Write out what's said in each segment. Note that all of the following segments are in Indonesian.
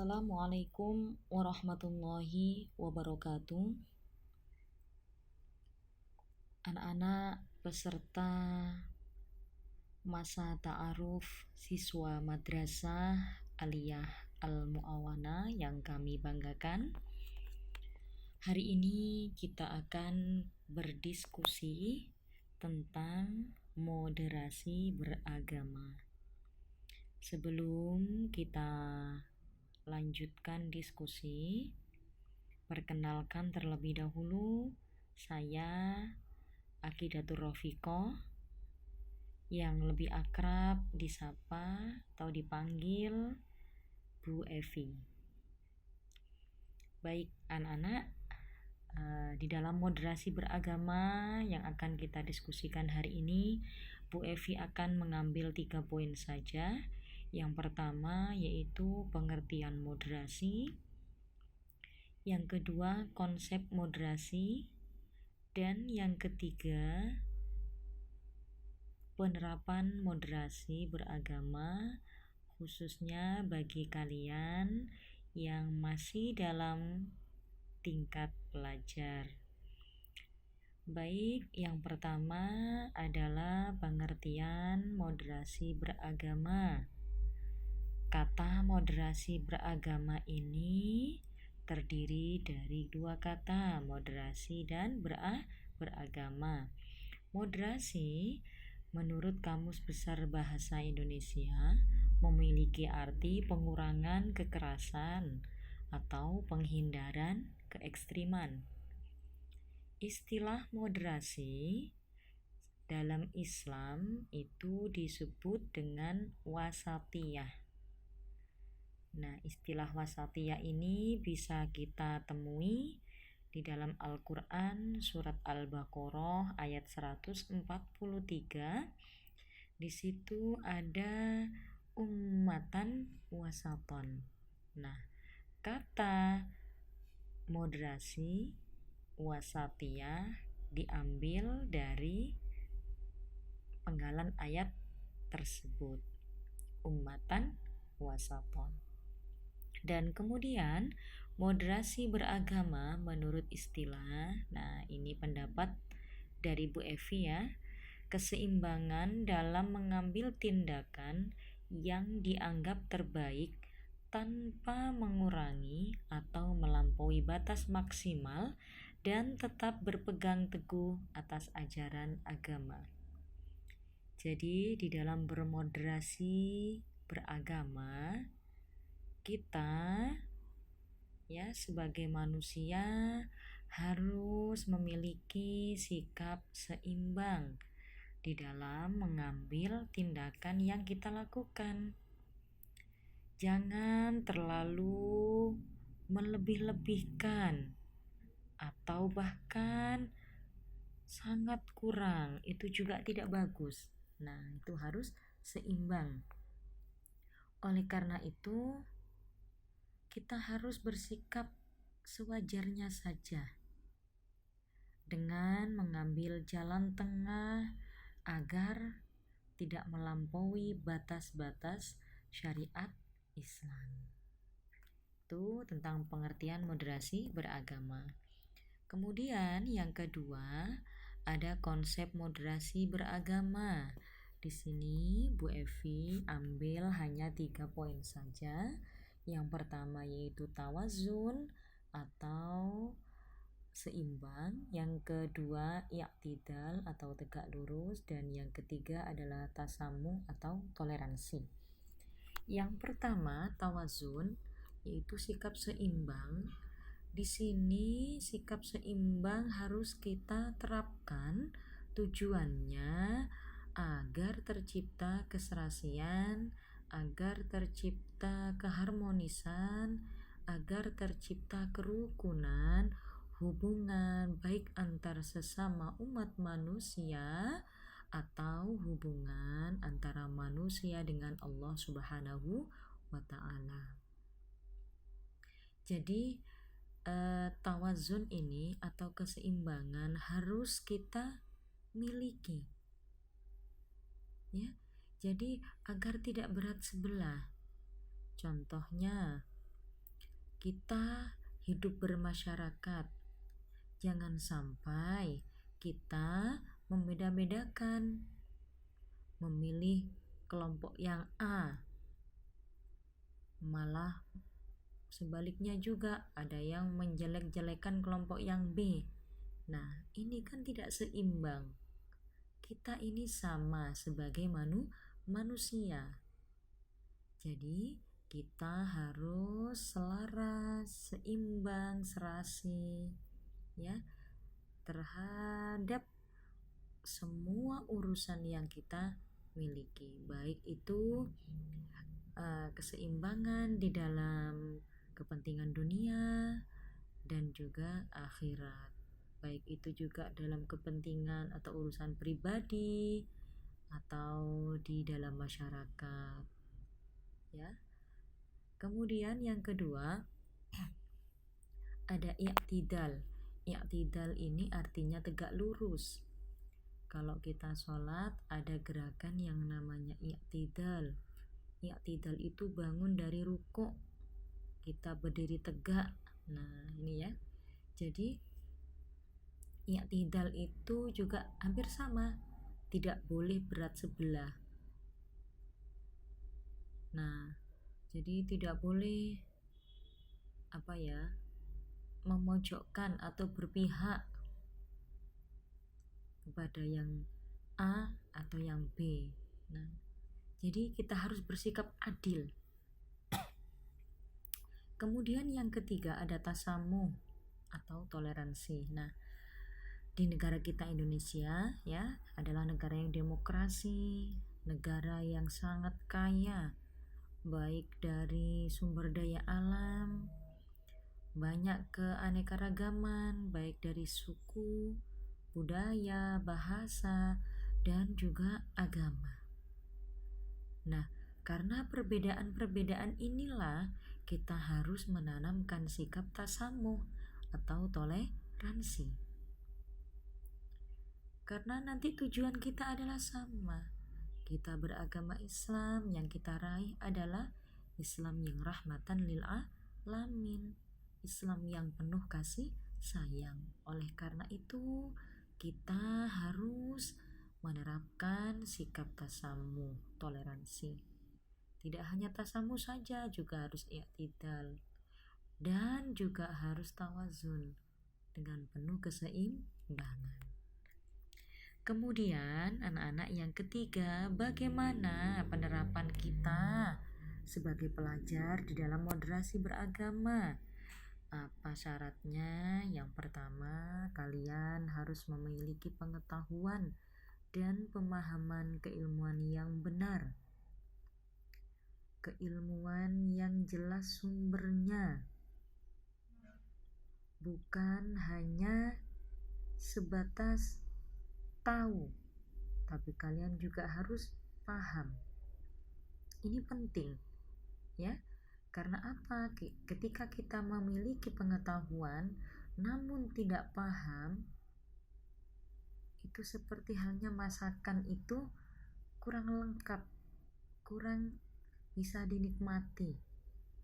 Assalamualaikum warahmatullahi wabarakatuh. Anak-anak peserta masa ta'aruf siswa Madrasah Aliyah Al-Mu'awana yang kami banggakan. Hari ini kita akan berdiskusi tentang moderasi beragama. Sebelum kita lanjutkan diskusi, perkenalkan terlebih dahulu, saya Aqidatur Rafiqah yang lebih akrab disapa atau dipanggil Bu Evi. Baik anak-anak, di dalam moderasi beragama yang akan kita diskusikan hari ini, Bu Evi akan mengambil 3 poin saja. Yang pertama yaitu pengertian moderasi, yang kedua konsep moderasi, dan yang ketiga penerapan moderasi beragama khususnya bagi kalian yang masih dalam tingkat pelajar. Baik, yang pertama adalah pengertian moderasi beragama. Kata moderasi beragama ini terdiri dari 2 kata, moderasi dan beragama. Moderasi menurut Kamus Besar Bahasa Indonesia memiliki arti pengurangan kekerasan atau penghindaran keekstriman. Istilah moderasi dalam Islam itu disebut dengan wasatiyah. Nah, istilah wasatiyah ini bisa kita temui di dalam Al-Quran surat Al-Baqarah ayat 143. Di situ ada ummatan wasaton. Nah, kata moderasi wasatiyah diambil dari penggalan ayat tersebut, ummatan wasaton. Dan kemudian moderasi beragama menurut istilah, nah ini pendapat dari Bu Evi ya, keseimbangan dalam mengambil tindakan yang dianggap terbaik tanpa mengurangi atau melampaui batas maksimal dan tetap berpegang teguh atas ajaran agama. Jadi di dalam bermoderasi beragama, kita ya sebagai manusia harus memiliki sikap seimbang di dalam mengambil tindakan yang kita lakukan. Jangan terlalu melebih-lebihkan atau bahkan sangat kurang, itu juga tidak bagus. Nah, itu harus seimbang. Oleh karena itu, kita harus bersikap sewajarnya saja dengan mengambil jalan tengah agar tidak melampaui batas-batas syariat Islam. Itu tentang pengertian moderasi beragama. Kemudian yang kedua ada konsep moderasi beragama. Di sini Bu Evi ambil hanya 3 poin saja. Yang pertama yaitu tawazun atau seimbang, yang kedua i'tidal atau tegak lurus, dan yang ketiga adalah tasamuh atau toleransi. Yang pertama tawazun yaitu sikap seimbang. Di sini sikap seimbang harus kita terapkan, tujuannya agar tercipta keserasian, agar tercipta keharmonisan, agar tercipta kerukunan, hubungan baik antar sesama umat manusia atau hubungan antara manusia dengan Allah Subhanahu wa Ta'ala. Jadi tawazun ini atau keseimbangan harus kita miliki. Ya, jadi agar tidak berat sebelah. Contohnya, kita hidup bermasyarakat. Jangan sampai kita membeda-bedakan, memilih kelompok yang A, malah sebaliknya juga ada yang menjelek-jelekan kelompok yang B. Nah, ini kan tidak seimbang. Kita ini sama sebagai manusia. Jadi, kita harus selaras, seimbang, serasi ya terhadap semua urusan yang kita miliki, baik itu keseimbangan di dalam kepentingan dunia dan juga akhirat, baik itu juga dalam kepentingan atau urusan pribadi atau di dalam masyarakat ya. Kemudian yang kedua ada i'tidal. I'tidal ini artinya tegak lurus. Kalau kita sholat ada gerakan yang namanya i'tidal. I'tidal itu bangun dari rukuk, kita berdiri tegak. Nah ini ya, jadi i'tidal itu juga hampir sama, tidak boleh berat sebelah. Nah jadi tidak boleh memojokkan atau berpihak kepada yang A atau yang B. Nah jadi kita harus bersikap adil. Kemudian yang ketiga ada tasamuh atau toleransi. Nah, di negara kita Indonesia ya adalah negara yang demokrasi, negara yang sangat kaya baik dari sumber daya alam, banyak keanekaragaman baik dari suku, budaya, bahasa, dan juga agama. Nah, karena perbedaan-perbedaan inilah kita harus menanamkan sikap tasamuh atau toleransi. Karena nanti tujuan kita adalah sama. Kita beragama Islam, yang kita raih adalah Islam yang rahmatan lil alamin, Islam yang penuh kasih sayang. Oleh karena itu, kita harus menerapkan sikap tasamuh, toleransi. Tidak hanya tasamuh saja, juga harus i'tidal dan juga harus tawazun dengan penuh keseimbangan. Kemudian anak-anak yang ketiga, bagaimana penerapan kita sebagai pelajar di dalam moderasi beragama? Apa syaratnya? Yang pertama, kalian harus memiliki pengetahuan dan pemahaman keilmuan yang benar, keilmuan yang jelas sumbernya, bukan hanya sebatas tahu, tapi kalian juga harus paham. Ini penting ya, karena apa? Ketika kita memiliki pengetahuan namun tidak paham, itu seperti halnya masakan itu kurang lengkap, kurang bisa dinikmati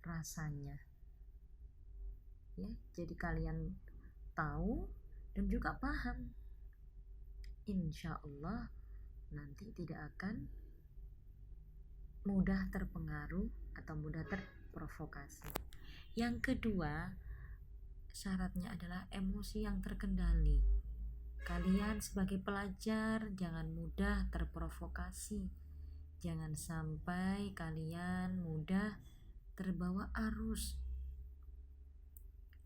rasanya ya. Jadi kalian tahu dan juga paham, insya Allah nanti tidak akan mudah terpengaruh atau mudah terprovokasi. Yang kedua, syaratnya adalah emosi yang terkendali. Kalian sebagai pelajar jangan mudah terprovokasi. Jangan sampai kalian mudah terbawa arus.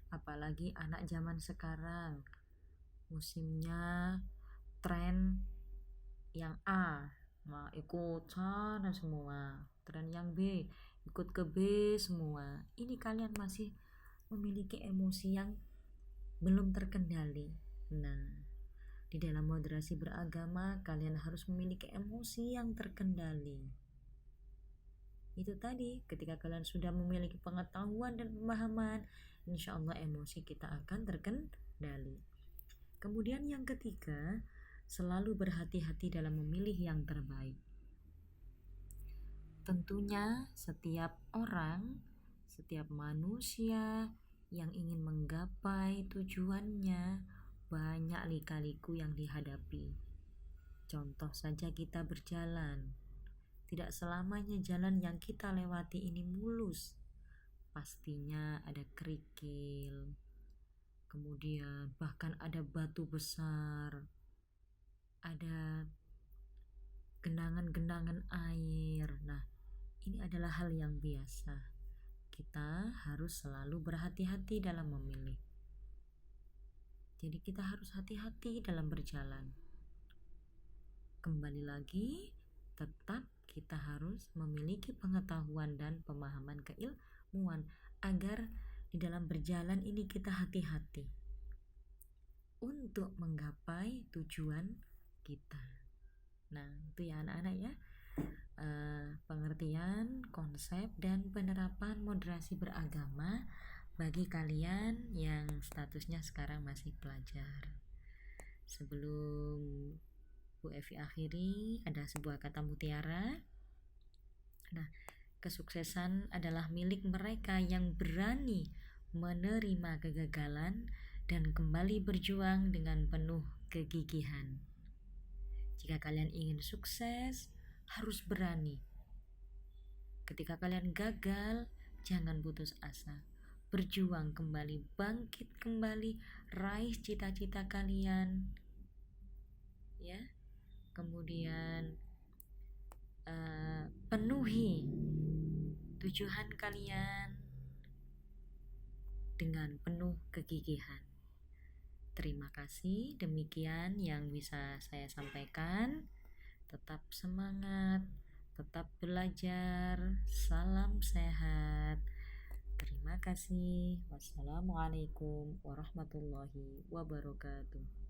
Apalagi anak zaman sekarang, musimnya tren yang A mau ikut sana semua, tren yang B ikut ke B semua. Ini kalian masih memiliki emosi yang belum terkendali. Nah, di dalam moderasi beragama kalian harus memiliki emosi yang terkendali. Itu tadi, ketika kalian sudah memiliki pengetahuan dan pemahaman, insya Allah emosi kita akan terkendali. Kemudian yang ketiga, selalu berhati-hati dalam memilih yang terbaik. Tentunya setiap orang, Setiap manusia yang ingin menggapai tujuannya banyak lika-liku yang dihadapi. Contoh saja kita berjalan. Tidak selamanya jalan yang kita lewati ini mulus. Pastinya ada kerikil, kemudian bahkan ada batu besar, ada genangan-genangan air. Nah, ini adalah hal yang biasa. Kita harus selalu berhati-hati dalam memilih. Jadi kita harus hati-hati dalam berjalan. Kembali lagi, tetap kita harus memiliki pengetahuan dan pemahaman keilmuan agar di dalam berjalan ini kita hati-hati untuk menggapai tujuan kita. Nah, itu ya anak-anak ya, pengertian, konsep, dan penerapan moderasi beragama bagi kalian yang statusnya sekarang masih pelajar. Sebelum Bu Evi akhiri, ada sebuah kata mutiara. Nah, kesuksesan adalah milik mereka yang berani menerima kegagalan dan kembali berjuang dengan penuh kegigihan. Jika kalian ingin sukses, harus berani. Ketika kalian gagal, jangan putus asa. Berjuang kembali, bangkit kembali, raih cita-cita kalian. Ya. Kemudian penuhi tujuan kalian dengan penuh kegigihan. Terima kasih, demikian yang bisa saya sampaikan. Tetap semangat, tetap belajar, salam sehat. Terima kasih. Wassalamualaikum warahmatullahi wabarakatuh.